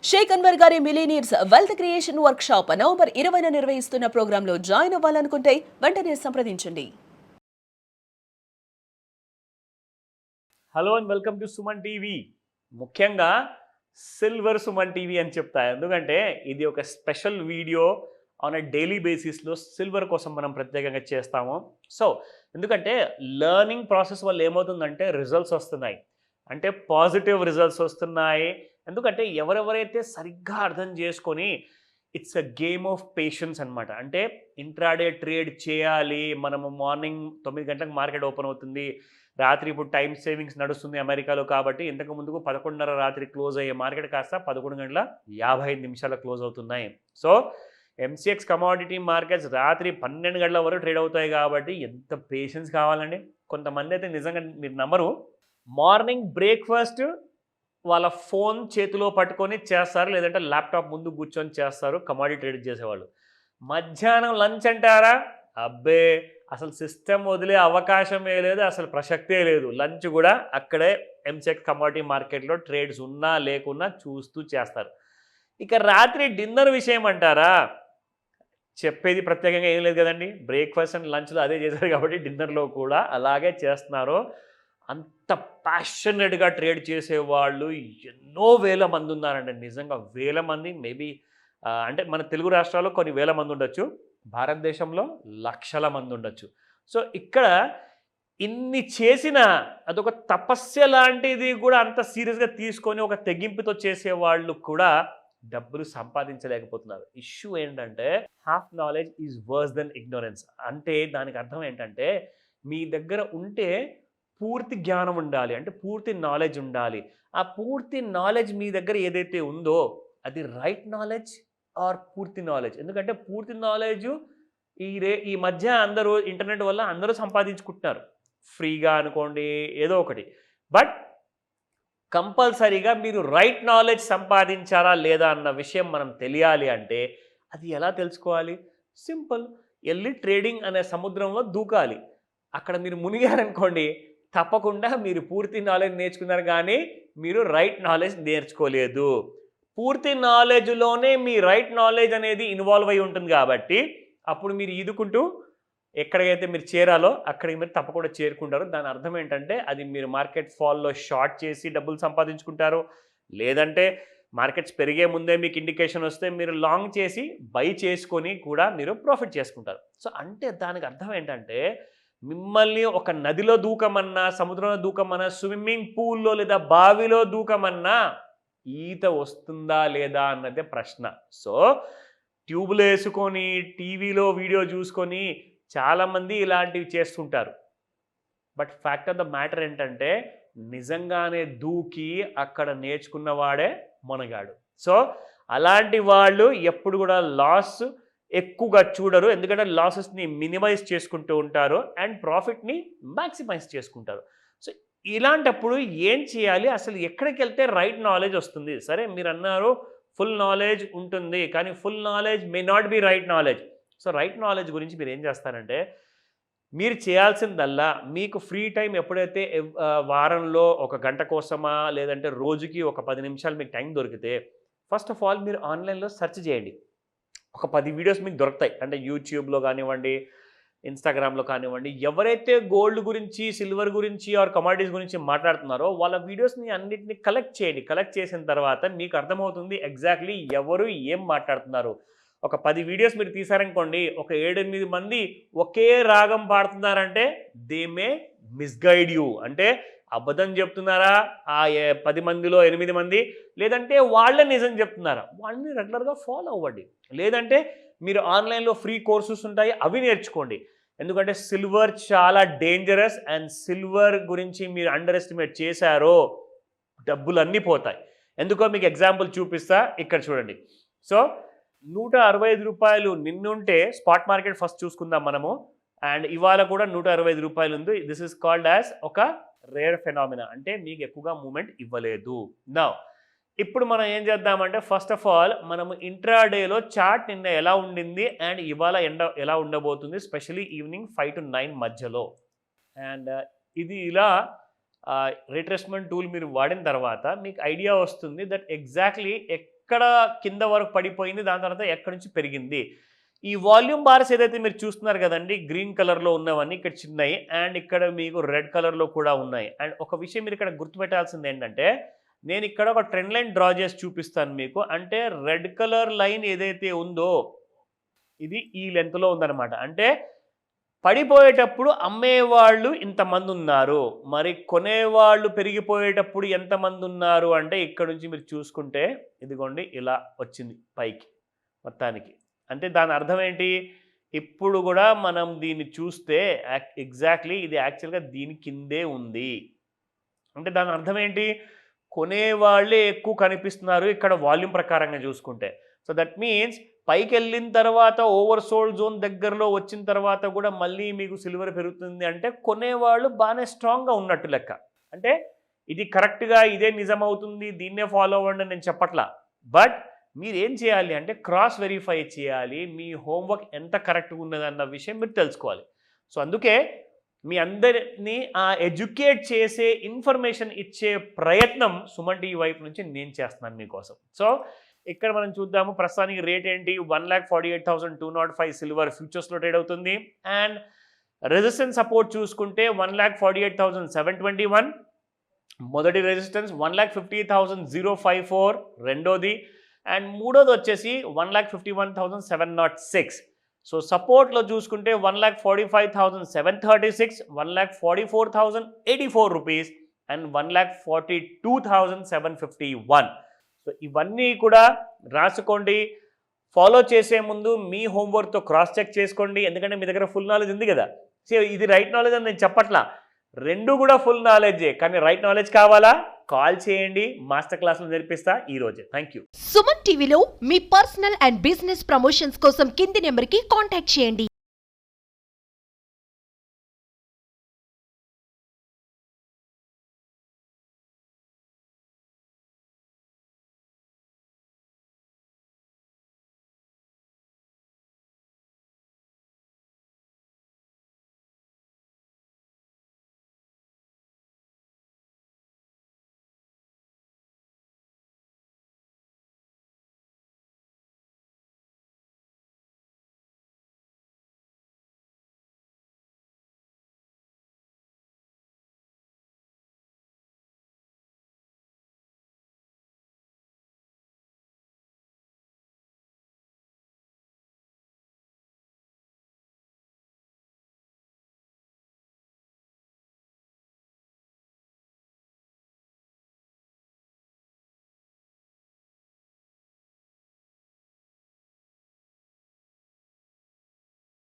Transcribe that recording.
షేక్ అన్వర్ గారి millionaires wealth creation workshop November 20న నిర్వహిస్తున్న ప్రోగ్రాంలో జాయిన్ అవ్వాలనుకుంటే వెంటనే సంప్రదించండి. Hello and welcome to Suman TV. ముఖ్యంగా సిల్వర్ సుమన్ టీవీ అని చెప్తా, ఎందుకంటే ఇది ఒక special video on a daily బేసిస్లో సిల్వర్ కోసం మనం ప్రత్యేకంగా చేస్తాము. సో ఎందుకంటే లెర్నింగ్ ప్రాసెస్ వల్ల ఏమవుతుందంటే రిజల్ట్స్ వస్తున్నాయి, అంటే పాజిటివ్ రిజల్ట్స్ వస్తున్నాయి. ఎందుకంటే ఎవరెవరైతే సరిగ్గా అర్థం చేసుకొని it's a game of patience అనమాట. అంటే ఇంట్రాడే ట్రేడ్ చేయాలి, మనము మార్నింగ్ 9 గంటలకు మార్కెట్ ఓపెన్ అవుతుంది, రాత్రి ఇప్పుడు టైం సేవింగ్స్ నడుస్తుంది అమెరికాలో, కాబట్టి ఇంతకు ముందుకు 11:30 రాత్రి క్లోజ్ అయ్యే మార్కెట్ కాస్త 11:55 క్లోజ్ అవుతున్నాయి. సో ఎంసీఎక్స్ కమోడిటీ మార్కెట్స్ రాత్రి 12 గంటల వరకు ట్రేడ్ అవుతాయి, కాబట్టి ఎంత పేషెన్స్ కావాలండి. కొంతమంది అయితే నిజంగా మీరు నమ్మరు, మార్నింగ్ బ్రేక్ఫాస్ట్ వాళ్ళ ఫోన్ చేతిలో పట్టుకొని చేస్తారు, లేదంటే ల్యాప్టాప్ ముందు కూర్చొని చేస్తారు కమోడిటీ ట్రేడ్ చేసేవాళ్ళు. మధ్యాహ్నం లంచ్ అంటారా, అబ్బే అసలు సిస్టమ్ వదిలే అవకాశమే లేదు, అసలు ప్రసక్తే లేదు. లంచ్ కూడా అక్కడే ఎంసెక్స్ కమోడిటీ మార్కెట్లో ట్రేడ్స్ ఉన్నా లేకున్నా చూస్తూ చేస్తారు. ఇక రాత్రి డిన్నర్ విషయం అంటారా, చెప్పేది ప్రత్యేకంగా ఏం లేదు కదండి. బ్రేక్ఫాస్ట్ అండ్ లంచ్లో అదే చేశారు కాబట్టి డిన్నర్లో కూడా అలాగే చేస్తున్నారు. అంత ప్యాషనెట్గా ట్రేడ్ చేసేవాళ్ళు ఎన్నో వేల మంది ఉన్నారండి, నిజంగా వేల మంది. మేబీ అంటే మన తెలుగు రాష్ట్రాల్లో కొన్ని వేల మంది ఉండొచ్చు, భారతదేశంలో లక్షల మంది ఉండొచ్చు. సో ఇక్కడ ఇన్ని చేసిన అదొక తపస్య లాంటిది కూడా అంత సీరియస్గా తీసుకొని ఒక తెగింపుతో చేసేవాళ్ళు కూడా డబ్బులు సంపాదించలేకపోతున్నారు. ఇష్యూ ఏంటంటే half knowledge is worse than ignorance. అంటే దానికి అర్థం ఏంటంటే మీ దగ్గర ఉంటే పూర్తి జ్ఞానం ఉండాలి, అంటే పూర్తి నాలెడ్జ్ ఉండాలి. ఆ పూర్తి నాలెడ్జ్ మీ దగ్గర ఏదైతే ఉందో అది రైట్ నాలెడ్జ్ ఆర్ పూర్తి నాలెడ్జ్. ఎందుకంటే పూర్తి నాలెడ్జ్ ఈ మధ్య అందరూ ఇంటర్నెట్ వల్ల అందరూ సంపాదించుకుంటున్నారు ఫ్రీగా అనుకోండి, ఏదో ఒకటి. బట్ కంపల్సరీగా మీరు రైట్ నాలెడ్జ్ సంపాదించారా లేదా అన్న విషయం మనం తెలియాలి అంటే అది ఎలా తెలుసుకోవాలి? సింపుల్, వెళ్ళి ట్రేడింగ్ అనే సముద్రంలో దూకాలి. అక్కడ మీరు మునిగారనుకోండి, తప్పకుండా మీరు పూర్తి నాలెడ్జ్ నేర్చుకున్నారు, కానీ మీరు రైట్ నాలెడ్జ్ నేర్చుకోలేదు. పూర్తి నాలెడ్జ్లోనే మీ రైట్ నాలెడ్జ్ అనేది ఇన్వాల్వ్ అయి ఉంటుంది, కాబట్టి అప్పుడు మీరు ఈదుకుంటూ ఎక్కడికైతే మీరు చేరాలో అక్కడికి మీరు తప్పకుండా చేరుకుంటారు. దాని అర్థం ఏంటంటే అది మీరు మార్కెట్ ఫాల్లో షార్ట్ చేసి డబ్బులు సంపాదించుకుంటారు, లేదంటే మార్కెట్స్ పెరిగే ముందే మీకు ఇండికేషన్ వస్తే మీరు లాంగ్ చేసి బై చేసుకొని కూడా మీరు ప్రాఫిట్ చేసుకుంటారు. సో అంటే దానికి అర్థం ఏంటంటే మిమ్మల్ని ఒక నదిలో దూకమన్నా, సముద్రంలో దూకమన్నా, స్విమ్మింగ్ పూల్లో లేదా బావిలో దూకమన్నా ఈత వస్తుందా లేదా అన్నదే ప్రశ్న. సో ట్యూబ్లు వేసుకొని టీవీలో వీడియో చూసుకొని చాలామంది ఇలాంటివి చేస్తుంటారు. But fact of the matter ఏంటంటే నిజంగానే దూకి అక్కడ నేర్చుకున్నవాడే మునగాడు. సో అలాంటి వాళ్ళు ఎప్పుడు కూడా లాస్ ఎక్కువగా చూడరు, ఎందుకంటే లాసెస్ని మినిమైజ్ చేసుకుంటూ ఉంటారు అండ్ ప్రాఫిట్ని మ్యాక్సిమైజ్ చేసుకుంటారు. సో ఇలాంటప్పుడు ఏం చేయాలి, అసలు ఎక్కడికి వెళ్తే రైట్ నాలెడ్జ్ వస్తుంది? సరే మీరు అన్నారు ఫుల్ నాలెడ్జ్ ఉంటుంది, కానీ full knowledge may not be right knowledge. So right knowledge గురించి మీరు ఏం చేస్తారంటే మీరు చేయాల్సిందల్లా మీకు ఫ్రీ టైం ఎప్పుడైతే వారంలో ఒక గంట కోసమా లేదంటే రోజుకి ఒక 10 నిమిషాలు మీకు టైం దొరికితే ఫస్ట్ ఆఫ్ ఆల్ మీరు ఆన్లైన్లో సెర్చ్ చేయండి. ఒక 10 వీడియోస్ మీకు దొరుకుతాయి, అంటే యూట్యూబ్లో కానివ్వండి, ఇన్స్టాగ్రామ్లో కానివ్వండి. ఎవరైతే గోల్డ్ గురించి, సిల్వర్ గురించి ఆర్ కమాడిటీస్ గురించి మాట్లాడుతున్నారో వాళ్ళ వీడియోస్ని అన్నింటినీ కలెక్ట్ చేయండి. కలెక్ట్ చేసిన తర్వాత మీకు అర్థమవుతుంది ఎగ్జాక్ట్లీ ఎవరు ఏం మాట్లాడుతున్నారు. ఒక 10 వీడియోస్ మీరు తీసారనుకోండి, ఒక 7-8 మంది ఒకే రాగం పాడుతున్నారంటే దే మే మిస్గైడ్ యూ. అంటే అబద్ధం చెప్తున్నారా ఆ 10 మందిలో 8 మంది, లేదంటే వాళ్ళే నిజం చెప్తున్నారా? వాళ్ళని రెగ్యులర్గా ఫాలో అవ్వండి. లేదంటే మీరు ఆన్లైన్లో ఫ్రీ కోర్సెస్ ఉంటాయి, అవి నేర్చుకోండి. ఎందుకంటే సిల్వర్ చాలా డేంజరస్, అండ్ సిల్వర్ గురించి మీరు అండర్ ఎస్టిమేట్ చేశారో డబ్బులన్నీ పోతాయి. ఎందుకో మీకు ఎగ్జాంపుల్ చూపిస్తా, ఇక్కడ చూడండి. సో 165 రూపాయలు నిన్నుంటే స్పాట్ మార్కెట్ ఫస్ట్ చూసుకుందాం మనము, అండ్ ఇవాళ కూడా 165 రూపాయలు ఉంది. దిస్ ఇస్ కాల్డ్ యాజ్ ఒక రేర్ ఫెనామినా, అంటే మీకు ఎక్కువగా మూమెంట్ ఇవ్వలేదు. నా ఇప్పుడు మనం ఏం చేద్దామంటే ఫస్ట్ ఆఫ్ ఆల్ మనము ఇంట్రాడేలో చార్ట్ నిన్న ఎలా ఉండింది అండ్ ఇవాళ ఎలా ఉండబోతుంది, స్పెషలీ ఈవినింగ్ 5 to 9 మధ్యలో. అండ్ ఇది ఇలా రిట్రేస్మెంట్ టూల్ మీరు వాడిన తర్వాత మీకు ఐడియా వస్తుంది దట్ ఎగ్జాక్ట్లీ ఎక్కడ కింద వరకు పడిపోయింది, దాని తర్వాత ఎక్కడి నుంచి పెరిగింది. ఈ వాల్యూమ్ బార్స్ ఏదైతే మీరు చూస్తున్నారు కదండి, గ్రీన్ కలర్లో ఉన్నవన్నీ ఇక్కడ చిన్నవి, అండ్ ఇక్కడ మీకు రెడ్ కలర్లో కూడా ఉన్నాయి. అండ్ ఒక విషయం మీరు ఇక్కడ గుర్తుపెట్టాల్సింది ఏంటంటే, నేను ఇక్కడ ఒక ట్రెండ్ లైన్ డ్రా చేసి చూపిస్తాను మీకు. అంటే రెడ్ కలర్ లైన్ ఏదైతే ఉందో ఇది ఈ లెంత్లో ఉందన్నమాట. అంటే పడిపోయేటప్పుడు అమ్మేవాళ్ళు ఇంతమంది ఉన్నారు, మరి కొనేవాళ్ళు పెరిగిపోయేటప్పుడు ఎంతమంది ఉన్నారు అంటే ఇక్కడ నుంచి మీరు చూసుకుంటే ఇదిగోండి ఇలా వచ్చింది పైకి మొత్తానికి. అంటే దాని అర్థం ఏంటి, ఇప్పుడు కూడా మనం దీన్ని చూస్తే ఎగ్జాక్ట్లీ ఇది యాక్చువల్గా దీని కిందే ఉంది. అంటే దాని అర్థం ఏంటి, కొనేవాళ్ళే ఎక్కువ కనిపిస్తున్నారు ఇక్కడ వాల్యూమ్ ప్రకారంగా చూసుకుంటే. సో దట్ మీన్స్ పైకి వెళ్ళిన తర్వాత ఓవర్ సోల్డ్ జోన్ దగ్గరలో వచ్చిన తర్వాత కూడా మళ్ళీ మీకు సిల్వర్ పెరుగుతుంది అంటే కొనేవాళ్ళు బాగానే స్ట్రాంగ్గా ఉన్నట్టు లెక్క. అంటే ఇది కరెక్ట్గా ఇదే నిజమవుతుంది, దీన్నే ఫాలో అవ్వండి నేను చెప్పట్లా. బట్ మీరు ఏం చేయాలి అంటే క్రాస్ వెరిఫై చేయాలి, మీ హోంవర్క్ ఎంత కరెక్ట్గా ఉన్నదన్న విషయం మీరు తెలుసుకోవాలి. సో అందుకే మీ అందరినీ ఎడ్యుకేట్ చేసే ఇన్ఫర్మేషన్ ఇచ్చే ప్రయత్నం సుమన్ టీవీ వైపు నుంచి నేను చేస్తున్నాను మీకోసం. సో ఇక్కడ మనం చూద్దాము ప్రస్తుతానికి రేట్ ఏంటి, 1,48,205 సిల్వర్ ఫ్యూచర్స్లో ట్రేడ్ అవుతుంది. అండ్ రెసిస్టెన్స్ సపోర్ట్ చూసుకుంటే 1,48,721 మొదటి రెసిస్టెన్స్, 1,50,054 రెండోది, అండ్ మూడోది వచ్చేసి 1,51,706. సో సపోర్ట్లో చూసుకుంటే 1,45,736, 1,44,084 రూపీస్ అండ్ 1,42,751. సో ఇవన్నీ కూడా రాసుకోండి. ఫాలో చేసే ముందు మీ హోంవర్క్తో క్రాస్ చెక్ చేసుకోండి, ఎందుకంటే మీ దగ్గర ఫుల్ నాలెడ్జ్ ఉంది కదా. సో ఇది రైట్ నాలెడ్జ్ అని నేను చెప్పట్లా, రెండు కూడా ఫుల్ నాలెడ్జే, కానీ రైట్ నాలెడ్జ్ కావాలా, కాల్ చేయండి, మాస్టర్ క్లాస్లో నేర్పిస్తా ఈ రోజే. Thank you. సుమన్ టీవీలో మీ పర్సనల్ అండ్ బిజినెస్ ప్రమోషన్స్ కోసం కింది నెంబర్కి కాంటాక్ట్ చేయండి.